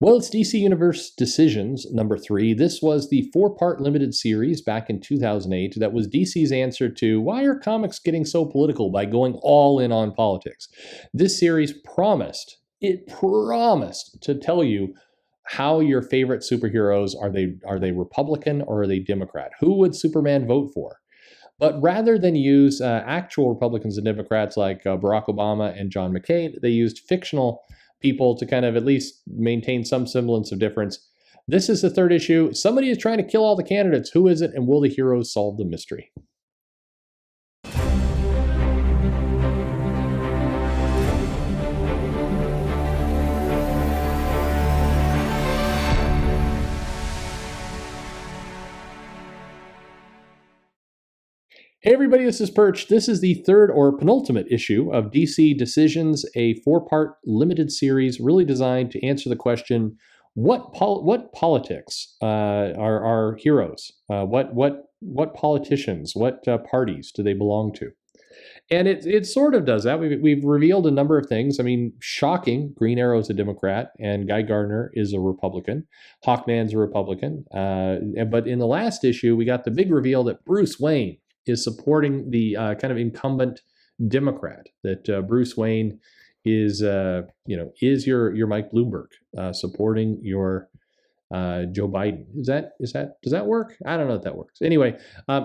Well, it's DC Universe Decisions number 3. This was the 4-part limited series back in 2008 that was DC's answer to why are comics getting so political by going all in on politics. This series promised, it promised to tell you how your favorite superheroes are they Republican or are they Democrat? Who would Superman vote for? But rather than use actual Republicans and Democrats like Barack Obama and John McCain, they used fictional people to kind of at least maintain some semblance of difference. This is the 3rd issue. Somebody is trying to kill all the candidates. Who is it? And will the heroes solve the mystery? Hey everybody, this is Perch. This is the 3rd or penultimate issue of DC Decisions, a 4-part limited series really designed to answer the question, what politics are heroes? What politicians, what parties do they belong to? And it sort of does that. We've revealed a number of things. I mean, shocking, Green Arrow's a Democrat and Guy Gardner is a Republican. Hawkman's a Republican. But in the last issue, we got the big reveal that Bruce Wayne is supporting the kind of incumbent Democrat, that Bruce Wayne is your Mike Bloomberg, supporting your Joe Biden. Does that work? I don't know if that works. Anyway,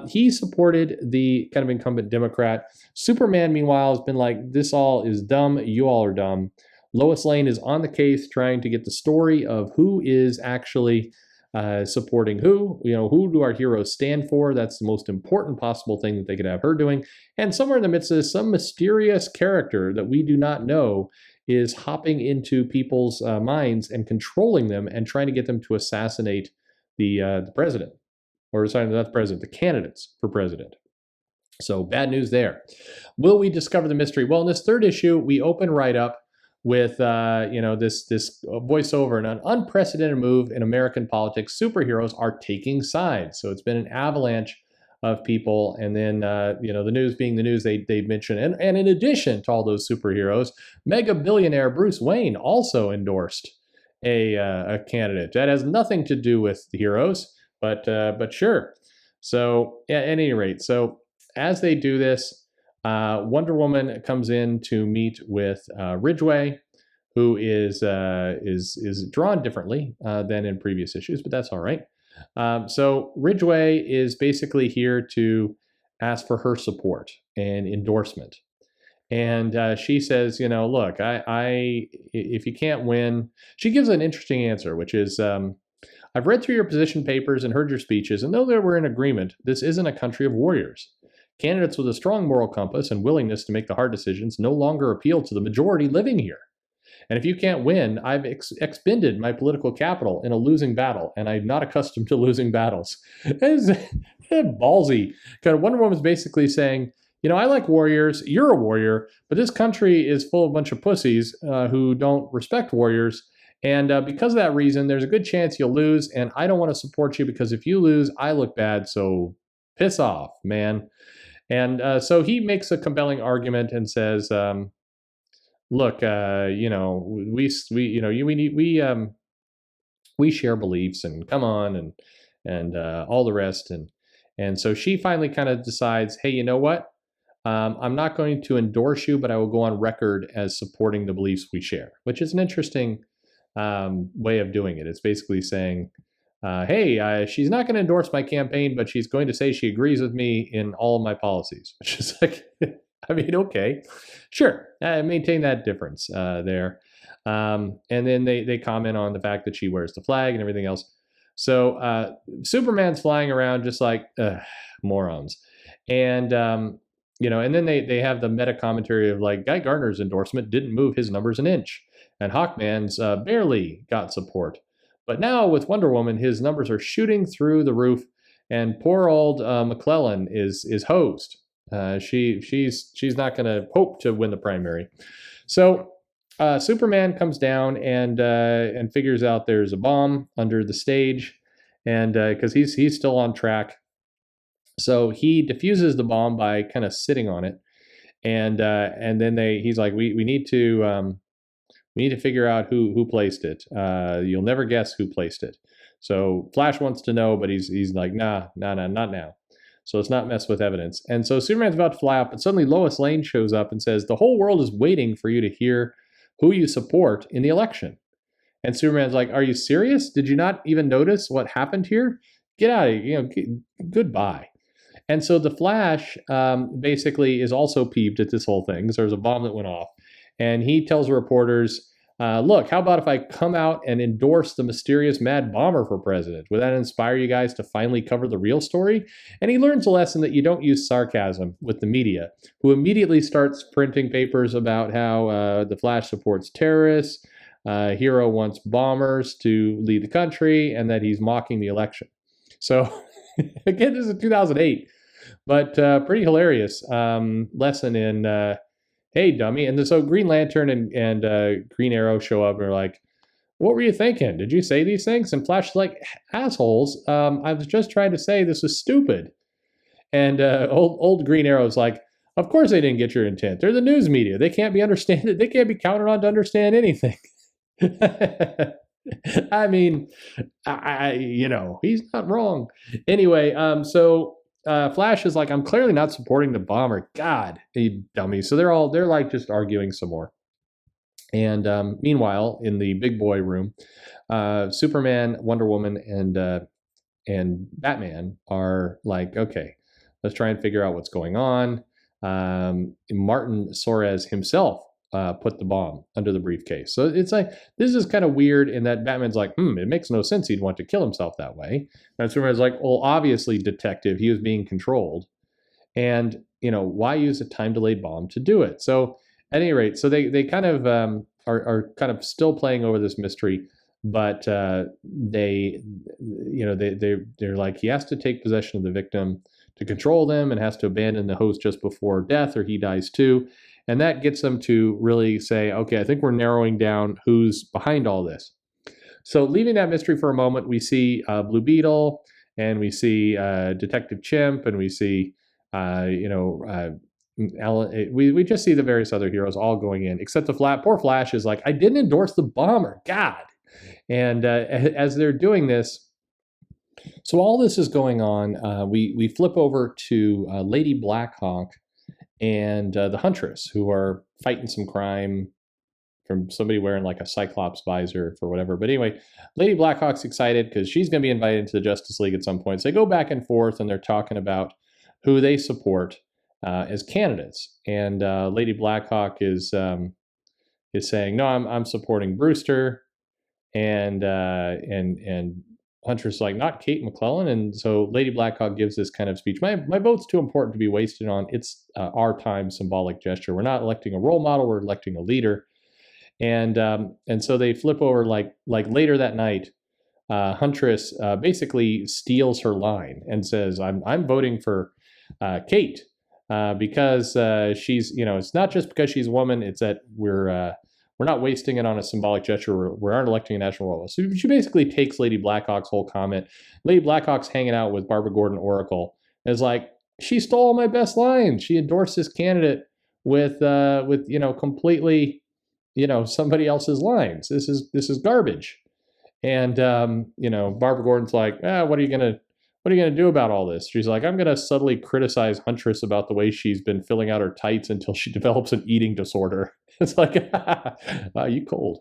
he supported the kind of incumbent Democrat. Superman, meanwhile, has been like, this all is dumb. You all are dumb. Lois Lane is on the case trying to get the story of who is actually supporting who. Who do our heroes stand for? That's the most important possible thing that they could have her doing. And somewhere in the midst of this, some mysterious character that we do not know is hopping into people's minds and controlling them and trying to get them to assassinate the president. Or sorry, not the president, the candidates for president. So bad news there. Will we discover the mystery? Well, in this 3rd issue, we open right up with this voiceover, and an unprecedented move in American politics. Superheroes are taking sides. So it's been an avalanche of people, and then the news being the news they mentioned, and in addition to all those superheroes, mega billionaire Bruce Wayne also endorsed a candidate that has nothing to do with the heroes, but sure. So at any rate, so as they do this, Wonder Woman comes in to meet with Ridgway, who is drawn differently than in previous issues, but that's all right. So Ridgway is basically here to ask for her support and endorsement. And she says, look, if you can't win, she gives an interesting answer, which is, I've read through your position papers and heard your speeches, and though there were in agreement, this isn't a country of warriors. Candidates with a strong moral compass and willingness to make the hard decisions no longer appeal to the majority living here. And if you can't win, I've expended my political capital in a losing battle, and I'm not accustomed to losing battles. It's ballsy. Kind of Wonder Woman's basically saying, I like warriors, you're a warrior, but this country is full of a bunch of pussies who don't respect warriors. And because of that reason, there's a good chance you'll lose, and I don't want to support you because if you lose, I look bad, so piss off, man. And so he makes a compelling argument and says, "Look, we share beliefs, and come on, and all the rest." And so she finally kind of decides, "Hey, you know what? I'm not going to endorse you, but I will go on record as supporting the beliefs we share," which is an interesting way of doing it. It's basically saying, hey, she's not going to endorse my campaign, but she's going to say she agrees with me in all of my policies, which is like, I mean, okay, sure, maintain that difference there. And then they comment on the fact that she wears the flag and everything else. So Superman's flying around just like morons. And, and then they have the meta commentary of like, Guy Gardner's endorsement didn't move his numbers an inch, and Hawkman's barely got support. But now with Wonder Woman, his numbers are shooting through the roof, and poor old McClellan is hosed. She's not going to hope to win the primary. So Superman comes down and figures out there's a bomb under the stage, and because he's still on track, so he diffuses the bomb by kind of sitting on it, and then he's like, we need to We need to figure out who placed it. You'll never guess who placed it. So Flash wants to know, but he's like, nah, not now. So let's not mess with evidence. And so Superman's about to fly out, but suddenly Lois Lane shows up and says, the whole world is waiting for you to hear who you support in the election. And Superman's like, are you serious? Did you not even notice what happened here? Get out of here. Goodbye. And so the Flash basically is also peeved at this whole thing because there was a bomb that went off. And he tells reporters, look, how about if I come out and endorse the mysterious mad bomber for president? Would that inspire you guys to finally cover the real story? And he learns a lesson that you don't use sarcasm with the media, who immediately starts printing papers about how the Flash supports terrorists, Hero wants bombers to lead the country, and that he's mocking the election. So, again, this is 2008. But pretty hilarious lesson in, hey, dummy. And so Green Lantern and Green Arrow show up and are like, what were you thinking? Did you say these things? And Flash is like, assholes, I was just trying to say this was stupid. And old Green Arrow is like, of course they didn't get your intent. They're the news media. They can't be They can't be counted on to understand anything. I mean, he's not wrong. Anyway, so Flash is like, I'm clearly not supporting the bomber. God, you dummy. So they're like just arguing some more. And meanwhile, in the big boy room, Superman, Wonder Woman, and Batman are like, okay, let's try and figure out what's going on. Martin Suarez himself put the bomb under the briefcase. So it's like, this is kind of weird in that Batman's like, it makes no sense he'd want to kill himself that way. And Superman's like, well, obviously, detective, he was being controlled. And, why use a time-delayed bomb to do it? So at any rate, so they kind of are kind of still playing over this mystery, but they're like, he has to take possession of the victim to control them and has to abandon the host just before death or he dies too. And that gets them to really say, okay, I think we're narrowing down who's behind all this. So leaving that mystery for a moment, we see Blue Beetle and we see Detective Chimp and we see, Alan, we just see the various other heroes all going in, except poor Flash is like, I didn't endorse the bomber, God. And as they're doing this, so all this is going on, we flip over to Lady Blackhawk and the Huntress, who are fighting some crime from somebody wearing like a Cyclops visor for whatever. But anyway, Lady Blackhawk's excited because she's going to be invited into the Justice League at some point. So they go back and forth and they're talking about who they support as candidates. And Lady Blackhawk is saying, no, I'm supporting Brewster, and Huntress like, not Kate McClellan. And so Lady Blackhawk gives this kind of speech. My vote's too important to be wasted on. It's our time symbolic gesture. We're not electing a role model. We're electing a leader. And so they flip over like later that night. Huntress basically steals her line and says, I'm voting for Kate because she's, it's not just because she's a woman. It's that we're not wasting it on a symbolic gesture. We aren't electing a national role. So she basically takes Lady Blackhawk's whole comment. Lady Blackhawk's hanging out with Barbara Gordon Oracle. And is like, she stole my best lines. She endorsed this candidate with completely, somebody else's lines. This is garbage. And Barbara Gordon's like, what are you gonna do about all this? She's like, I'm gonna subtly criticize Huntress about the way she's been filling out her tights until she develops an eating disorder. It's like, you cold.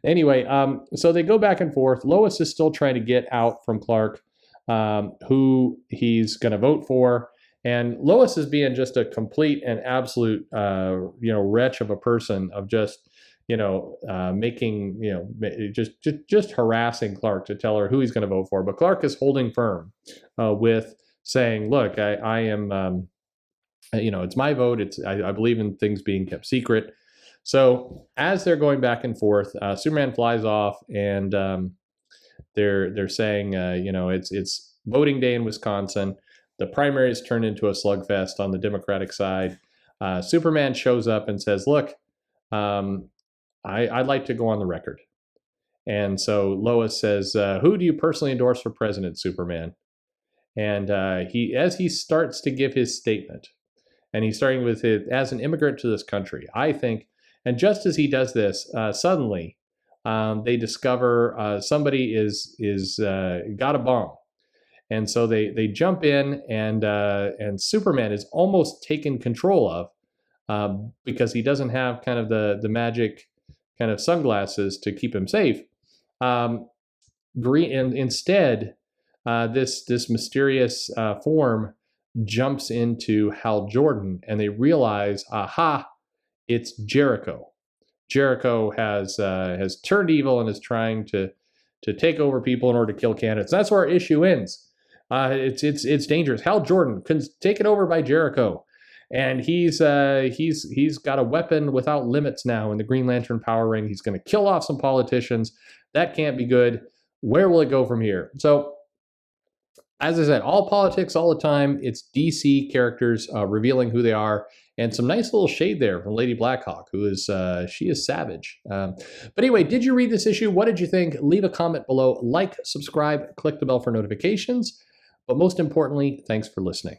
Anyway, so they go back and forth. Lois is still trying to get out from Clark who he's going to vote for. And Lois is being just a complete and absolute, wretch of a person of just, making, just harassing Clark to tell her who he's going to vote for. But Clark is holding firm with saying, look, I am, it's my vote. I believe in things being kept secret. So as they're going back and forth, Superman flies off, and they're saying, it's voting day in Wisconsin. The primaries turn into a slugfest on the Democratic side. Superman shows up and says, "Look, I'd like to go on the record." And so Lois says, "Who do you personally endorse for president, Superman?" And as he starts to give his statement, and he's starting with it, as an immigrant to this country, I think And just as he does this, suddenly they discover somebody is got a bomb, and so they jump in, and Superman is almost taken control of because he doesn't have kind of the magic kind of sunglasses to keep him safe. Um, green and instead, this mysterious form jumps into Hal Jordan, and they realize, aha, it's Jericho. Jericho has turned evil and is trying to take over people in order to kill candidates. That's where our issue ends. It's dangerous. Hal Jordan taken over by Jericho, and he's got a weapon without limits now in the Green Lantern power ring. He's going to kill off some politicians. That can't be good. Where will it go from here? So, as I said, all politics all the time. It's DC characters revealing who they are, and some nice little shade there from Lady Blackhawk, who is she is savage. But anyway, did you read this issue? What did you think? Leave a comment below. Like, subscribe, click the bell for notifications. But most importantly, thanks for listening.